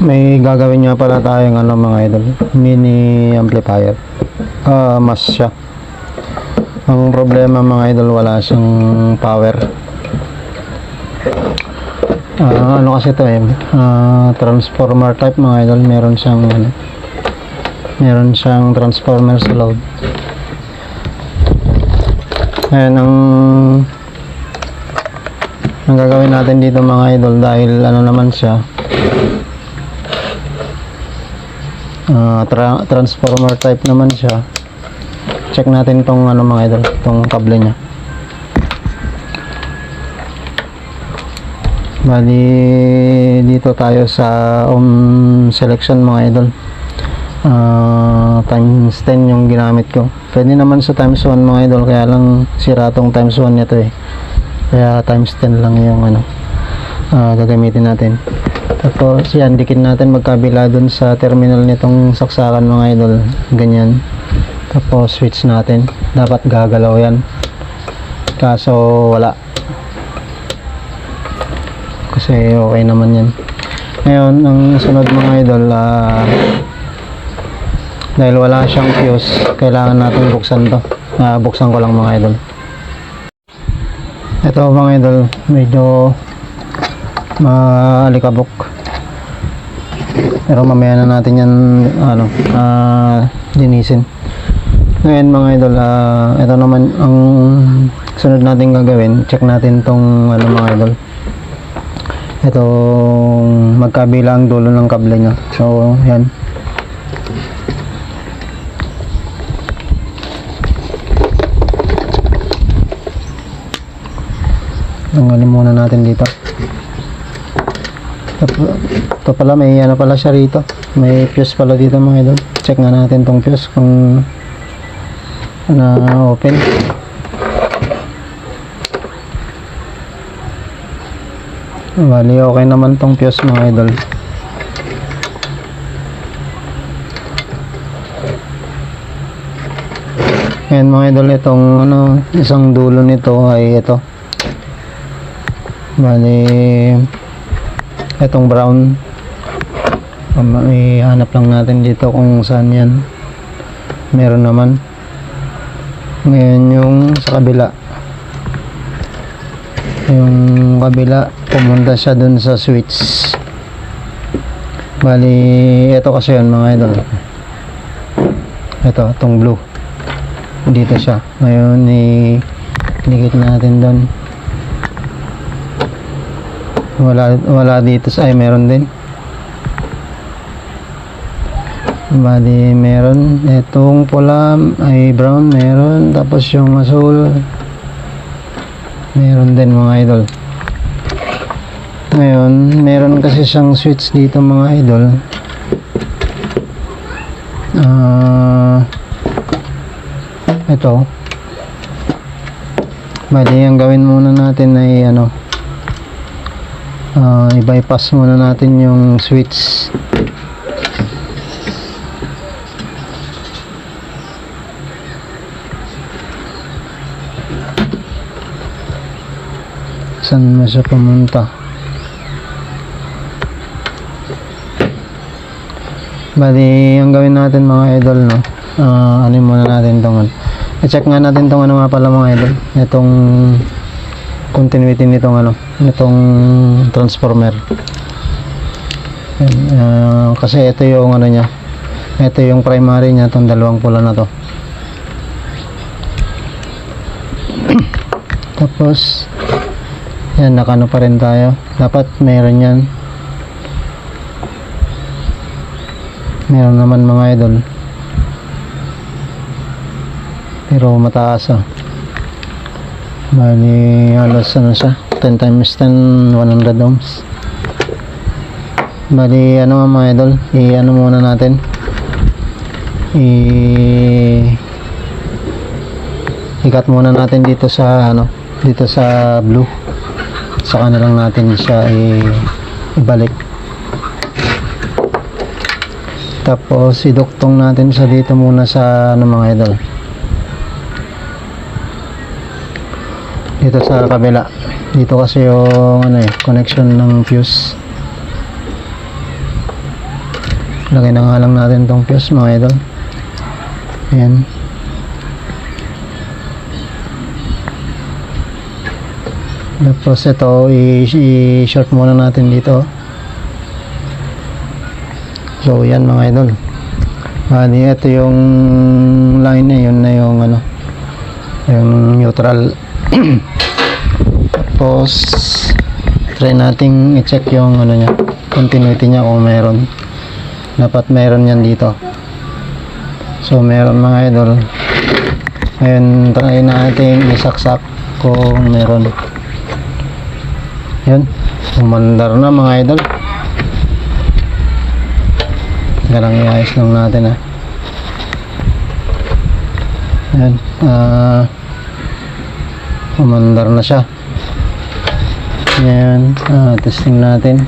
May gagawin nga pala tayong ano mga idol, mini amplifier. Mas siya. Ang problema mga idol, wala siyang power. Ano kasi ito transformer type mga idol. Meron siyang transformer sa load. Ayan ang gagawin natin dito mga idol, dahil ano naman siya, transformer type naman siya. Check natin tong ano mga idol, tong kable nya. Bali dito tayo sa selection mga idol. Times 10 yung ginamit ko. Pwede naman sa times 1 mga idol, kaya lang sira tong times 1 nito kaya times 10 lang yung gagamitin natin. Tapos yan, dikit natin magkabila dun sa terminal nitong saksakan mga idol, ganyan. Tapos switch natin, dapat gagalaw yan, kaso wala, kasi okay naman yan. Ngayon ang sunod mga idol, dahil wala siyang fuse, kailangan natin buksan to. Buksan ko lang mga idol. Ito mga idol, medyo maalikabok, pero mamaya na natin yan linisin. Ngayon mga idol, ito naman ang sunod natin gagawin. Check natin tong mga idol, itong magkabila ang dulo ng kable nya. So yan, tanggalin muna natin dito. Ito pala, may pala siya rito, may fuse pala dito mga idol. Check nga natin tong fuse kung open. Bali okay naman tong fuse mga idol. Ngayon mga idol, itong isang dulo nito ay ito. Bali itong brown, ihanap lang natin dito kung saan yan. Meron naman. Ngayon yung sa kabila, pumunta siya dun sa switch. Bali ito kasi yun mga idol, itong blue, dito siya. Ngayon dikit natin dun. Wala dito ay meron din. Bali meron, itong pula ay brown meron, tapos yung asul meron din mga idol. Ngayon meron kasi siyang switch dito mga idol. Ito, bali ang gawin muna natin ay i-bypass muna natin yung switch. Saan mo siya pumunta? Bali ang gawin natin mga idol, ano muna natin tong i-check nga natin tong nga pala mga idol, itong continuity nitong nitong transformer. Kasi ito yung nya, ito yung primary nya, itong dalawang pula na to. Tapos yan, nakano pa rin tayo, dapat meron yan. Meron naman mga idol, pero mataas Bali halos siya, 10 times 10, 100 ohms. Bali mga idol, muna natin, ikat muna natin dito sa dito sa blue, saka na lang natin siya ibalik. Tapos iduktong natin siya dito muna sa mga idol, dito sa kabila. Dito kasi yung connection ng fuse. Lagay na nga lang natin tong fuse mga idol. Ayan. Tapos ito i-short muna natin dito. So yan mga idol. Ito yung line na yun na yung ano, yung neutral. Tapos try nating i-check yung ano niya, continuity niya kung meron. Dapat meron yan dito. So meron mga idol. Ngayon try natin isaksak kung meron. Yun, umandar na mga idol. Garang iayos lang natin ha. Yan, umandar na siya. Yan, testing natin.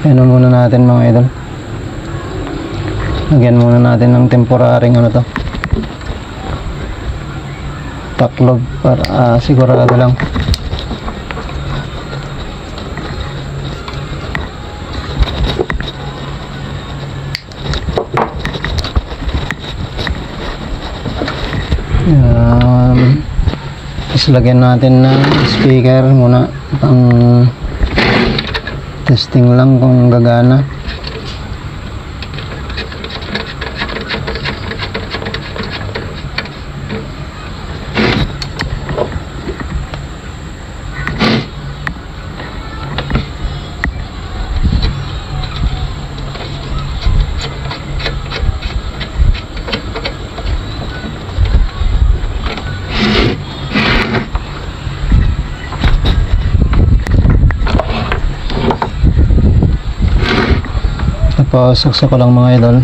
Ano muna natin mga idol. Lagyan muna natin ng temporaring ano to, taklog para sigurado lang. Tapos lagyan natin ng speaker muna pang testing lang kung gagana. Pasaksak ko lang mga idol.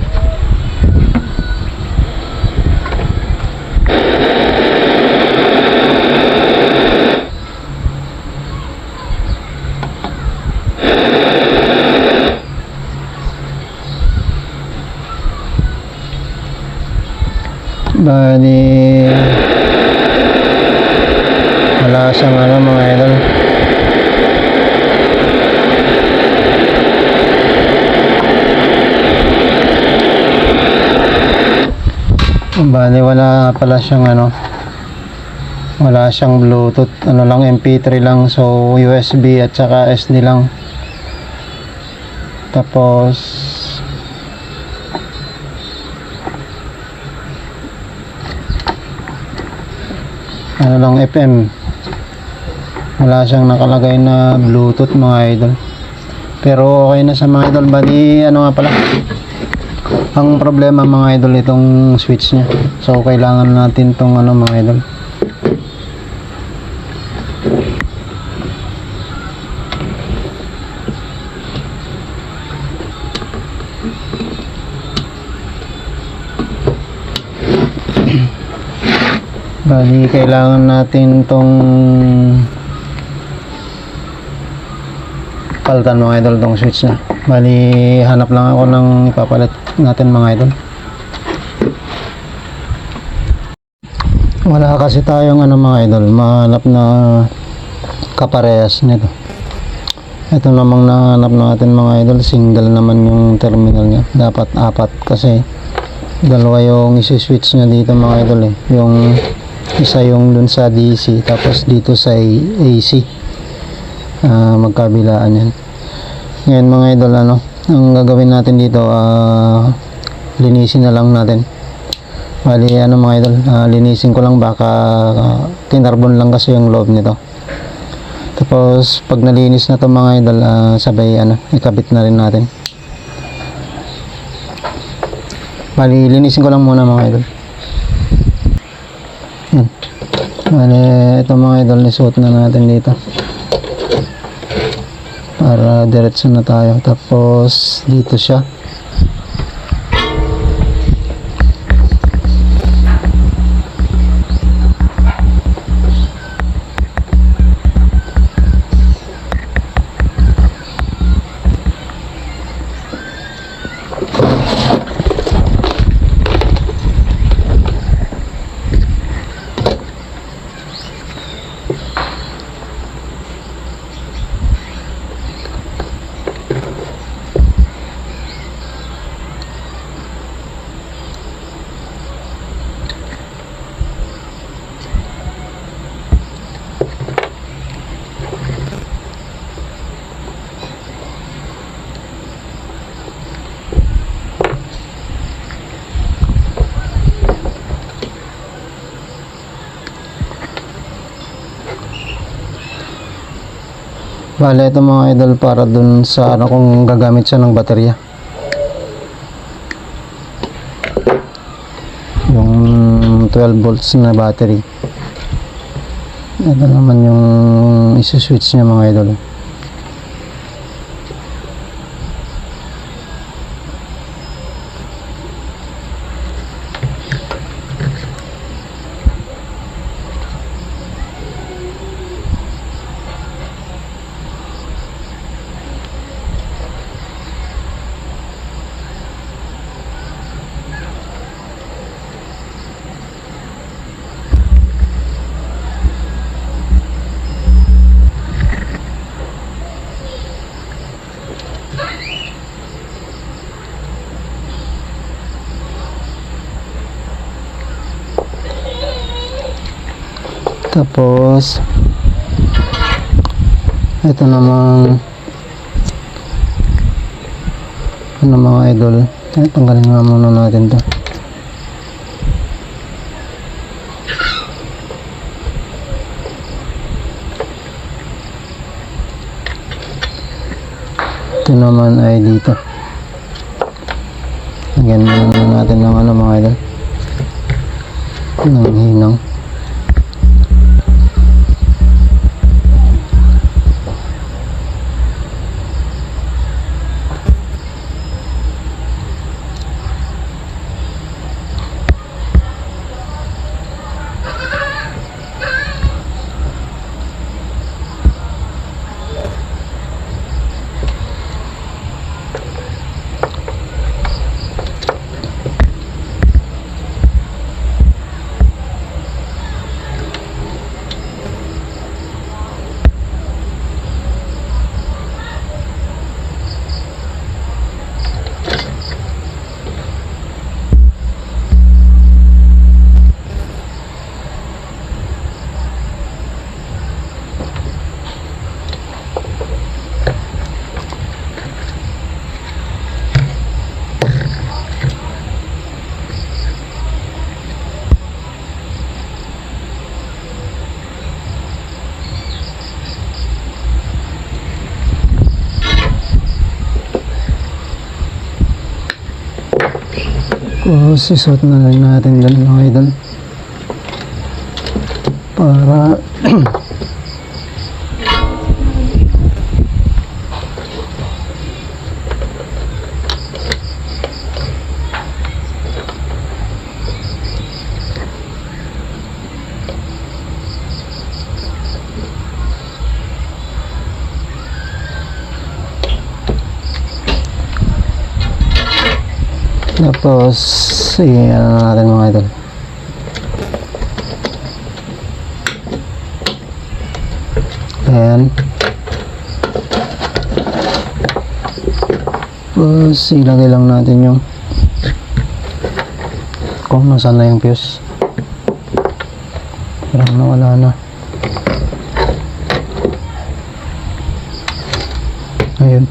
Bali wala siyang ano mga idol. Bali wala pala siyang ano, wala siyang Bluetooth, ano lang, MP3 lang, so USB at saka SD lang. Tapos ano lang, FM. Wala siyang nakalagay na Bluetooth mga idol, pero okay na sa mga idol. Bali ano nga pala, ang problema mga idol itong switch nya, so kailangan natin tong ano mga idol, bali kailangan natin tong palitan mga idol tong switch nya. Bali hanap lang ako ng ipapalit natin mga idol. Wala kasi tayong ano mga idol, mahanap na kaparehas nito. Ito namang nahanap natin mga idol, single naman yung terminal nya. Dapat apat kasi dalawa yung isi-switch nya dito mga idol eh. Yung isa yung dun sa DC, tapos dito sa AC. Magkabilaan yan. Ngayon mga idol, ano ang gagawin natin dito, linisin na lang natin. Bali ano mga idol, linisin ko lang, baka tinarbon lang kasi yung loob nito. Tapos pag nalinis na to mga idol, sabay ano, ikabit na rin natin. Bali linisin ko lang muna mga idol. Yan. Bali ito mga idol, isuot na natin dito para diretso na tayo. Tapos dito siya, Bale, ito mga idol para dun sa ano kung gagamit siya ng baterya. Yung 12 volts na battery. Ito naman yung isi-switch niya mga idol. Tapos ito namang ano mga idol, tanggalin nga muna natin to. Ito naman ay dito, lagyan muna natin ng ano mga idol, ng hinang. Tapos isuot na rin natin dyan mga idol para tapos ano natin mga idol, ayan. Tapos ilagay lang natin yung kung nasaan na yung fuse, parang nawala na. Ayun.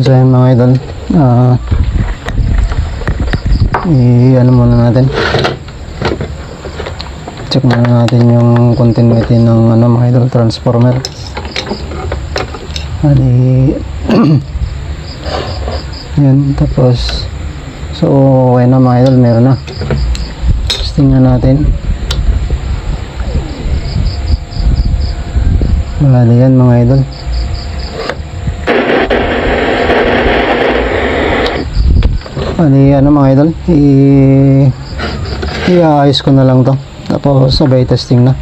So yun mga idol, ano muna natin, check muna natin yung continuity ng ano mga idol, transformer. Yan, tapos so okay na mga idol, meron na. Testing na natin. Bali yan mga idol. Bali ano mga idol, i-aayos ko na lang to, tapos sabay testing na.